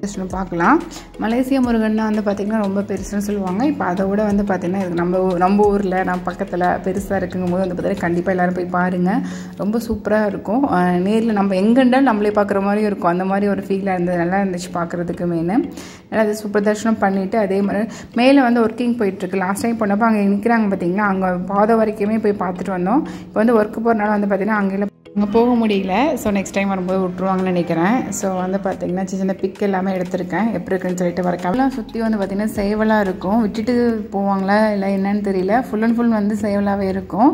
பார்க்கலாம். மலேசியா முருகன்னா வந்து பார்த்திங்கன்னா ரொம்ப பெருசுன்னு சொல்லுவாங்க. இப்போ அதை விட வந்து பார்த்திங்கன்னா இது நம்ம ஊரில் நம்ம பக்கத்தில் பெருசாக இருக்குங்கும் போது வந்து பார்த்திங்கன்னா கண்டிப்பாக எல்லோரும் போய் பாருங்கள். ரொம்ப சூப்பராக இருக்கும். நேரில் நம்ம எங்கேண்டாலும் நம்மளே பார்க்குற மாதிரியும் இருக்கும். அந்த மாதிரி ஒரு ஃபீலாக இருந்தது, நல்லா இருந்துச்சு பார்க்குறதுக்கு. மெயின் நல்லா அது சூப்பர் தரிசனம் பண்ணிவிட்டு அதே மாதிரி மேலே வந்து ஒர்க்கிங் போயிட்டுருக்கு. லாஸ்ட் டைம் போனப்போ அங்கே நிற்கிறாங்க பார்த்திங்கன்னா, அங்கே பாதை வரைக்குமே போய் பார்த்துட்டு வந்தோம். இப்போ வந்து ஒர்க்கு போகிறனால வந்து பார்த்திங்கன்னா அங்கே போக முடியல. ஸோ நெக்ஸ்ட் டைம் வரும்போது விட்ருவாங்கன்னு நினைக்கிறேன். ஸோ வந்து பார்த்திங்கன்னா சின்ன பிக் எல்லாமே எடுத்திருக்கேன், எப்படி இருக்குன்னு சொல்லிட்டு வரக்கலாம். சுற்றி வந்து பார்த்திங்கன்னா சேவலாக இருக்கும். விட்டுட்டு போவாங்களா இல்லை என்னன்னு தெரியல. ஃபுல் அண்ட் ஃபுல் வந்து சேவலாகவே இருக்கும்.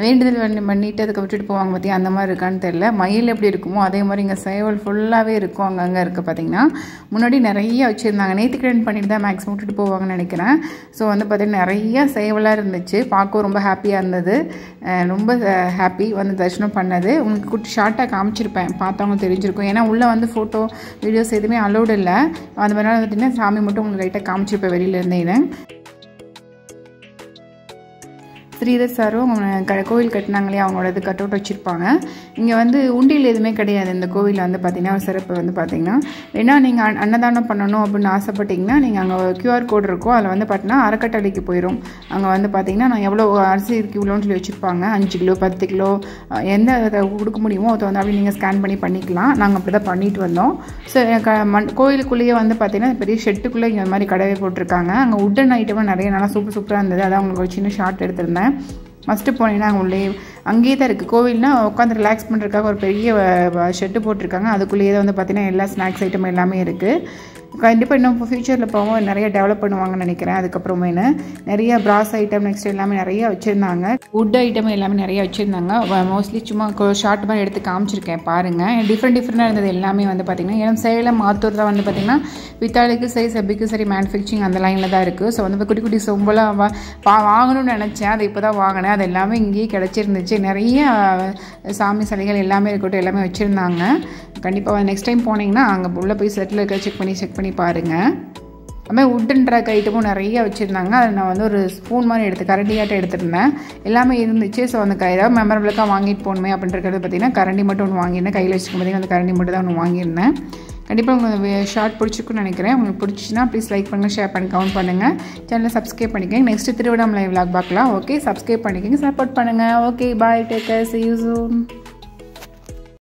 வேண்டுதல் பண்ணிட்டு அதுக்கு விட்டுட்டு போவாங்க பார்த்தியா, அந்த மாதிரி இருக்கான்னு தெரியல. மயில் எப்படி இருக்குமோ அதே மாதிரி இங்கே சேவல் ஃபுல்லாகவே இருக்கும். அங்கங்கே இருக்குது பார்த்திங்கன்னா. முன்னாடி நிறைய வச்சுருந்தாங்க. நேர்த்திக்கடன் பண்ணிட்டு தான் மேக்ஸிமம் விட்டுட்டு போவாங்கன்னு நினைக்கிறேன். ஸோ வந்து பார்த்திங்கன்னா நிறைய சேவலாக இருந்துச்சு. பார்க்கவும் ரொம்ப ஹாப்பியாக இருந்தது. ரொம்ப ஹாப்பி வந்து தரிசனம் பண்ணது. உங்களுக்கு குட்டி ஷார்ட்டாக காமிச்சிருப்பேன், பார்த்தவங்க தெரிஞ்சிருக்கும். ஏன்னா உள்ளே வந்து ஃபோட்டோ வீடியோஸ் எதுவுமே அலோடு இல்லை. அந்த மாதிரினால பார்த்திங்கன்னா சாமி மட்டும் உங்களுக்கு லைட்டாக காமிச்சிருப்பேன் வெளியில் இருந்தேன்னு. ஸ்ரீதர் சாரும் கோவில் கட்டினாங்களே அவங்களோட இது கட் அவுட் வச்சுருப்பாங்க. இங்கே வந்து உண்டியல் எதுவுமே கிடையாது இந்த கோவிலில் வந்து பார்த்திங்கன்னா. ஒரு சிறப்பு வந்து பார்த்திங்கன்னா, வேணா நீங்கள் அன்னதானம் பண்ணணும் அப்படின்னு ஆசைப்பட்டிங்கன்னா நீங்கள் அங்கே QR கோட் இருக்கும். அதில் வந்து பார்த்தீங்கன்னா அறக்கட்டளைக்கு போயிடும். அங்கே வந்து பார்த்திங்கன்னா நான் எவ்வளோ அரிசி இருக்குது இவ்வளோன்னு சொல்லி வச்சுருப்பாங்க. 5 கிலோ 10 கிலோ எந்த அதை கொடுக்க முடியுமோ அதை வந்து அப்படி நீங்கள் ஸ்கேன் பண்ணி பண்ணிக்கலாம். நாங்கள் அப்படி தான் பண்ணிட்டு வந்தோம். ஸோ கோவிலுக்குள்ளேயே வந்து பார்த்திங்கன்னா பெரிய ஷெட்டுக்குள்ளே இந்த மாதிரி கடவை போட்டிருக்காங்க. அங்கே உட்டன் ஐட்டமும் நிறைய நல்லா சூப்பராக இருந்தது. அதான் உங்களுக்கு ஒரு சின்ன ஷார்ட் எடுத்திருந்தேன். ஃபஸ்ட்டு போனீங்கன்னா அங்கே உள்ளே அங்கேயே தான் இருக்குது. கோவில்னா உட்காந்து ரிலாக்ஸ் பண்ணுறதுக்காக ஒரு பெரிய ஷெட்டு போட்டிருக்காங்க. அதுக்குள்ளேயே தான் வந்து பார்த்திங்கன்னா எல்லா ஸ்நாக்ஸ் ஐட்டம் எல்லாமே இருக்குது. கண்டிப்பாக இன்னும் ஃபியூச்சரில் போவோம் நிறைய டெவலப் பண்ணுவாங்கன்னு நினைக்கிறேன். அதுக்கப்புறமேனு நிறைய பிராஸ் ஐட்டம் நெக்ஸ்ட் எல்லாமே நிறைய வச்சுருந்தாங்க. வுட் ஐட்டம் எல்லாமே நிறைய வச்சுருந்தாங்க. மோஸ்ட்லி சும்மா ஷார்ட் மாதிரி எடுத்து காமிச்சிருக்கேன் பாருங்கள். டிஃப்ரெண்ட்டாக இருந்தது எல்லாமே வந்து பார்த்திங்கன்னா. ஏன்னா சேலம் மாத்தூர் தான் வந்து பார்த்திங்கன்னா பித்தாளுக்கும் சரி செப்பிக்கும் சரி மேனுஃபேக்சரிங் அந்த லைனில் தான் இருக்குது. ஸோ வந்து குட்டி குட்டி சொம்பெல்லாம் வாங்கணும்னு நினச்சேன். அதை இப்போ தான் வாங்கினேன். அது எல்லாமே இங்கேயே கிடச்சிருந்துச்சு. நிறைய சாமி சிலைகள் எல்லாமே இருக்கட்டும் எல்லாமே வச்சுருந்தாங்க. கண்டிப்பாக நெக்ஸ்ட் டைம் போனீங்கன்னா அங்கே உள்ளே போய் செட்டில் இருக்க செக் பண்ணி பாருங்கள். அதுமாதிரி உட்டன் ட்ராக் ஐட்டமும் நிறைய வச்சுருந்தாங்க. அதை நான் வந்து ஒரு ஸ்பூன் மாதிரி கரண்டியாட்டம் எடுத்துருந்தேன். எல்லாமே இருந்துச்சு. ஸோ அந்த ஏதாவது மெமரபிளுக்காக வாங்கிட்டு போகணுமே அப்படின்றது பார்த்திங்கன்னா கரண்டி மட்டும் ஒன்று வாங்கியிருந்தேன். கையில் வச்சுக்கும் பார்த்திங்கன்னா அந்த கரண்டி மட்டும் தான் ஒன்று வாங்கியிருந்தேன். கண்டிப்பாக உங்களுக்கு ஷார்ட் பிடிச்சிருக்குன்னு நினைக்கிறேன். உங்களுக்கு பிடிச்சின்னா ப்ளீஸ் லைக் பண்ணுங்கள், ஷேர் பண்ணி கமெண்ட் பண்ணுங்கள். சேனலை சப்ஸ்கிரைப் பண்ணிக்கோங்க. நெக்ஸ்ட்டு திருவிழா லைவ் விலாக் பார்க்கலாம். ஓகே, சப்ஸ்கிரைப் பண்ணிக்கோங்க, சப்போர்ட் பண்ணுங்கள். Okay, bye, take care, see you soon.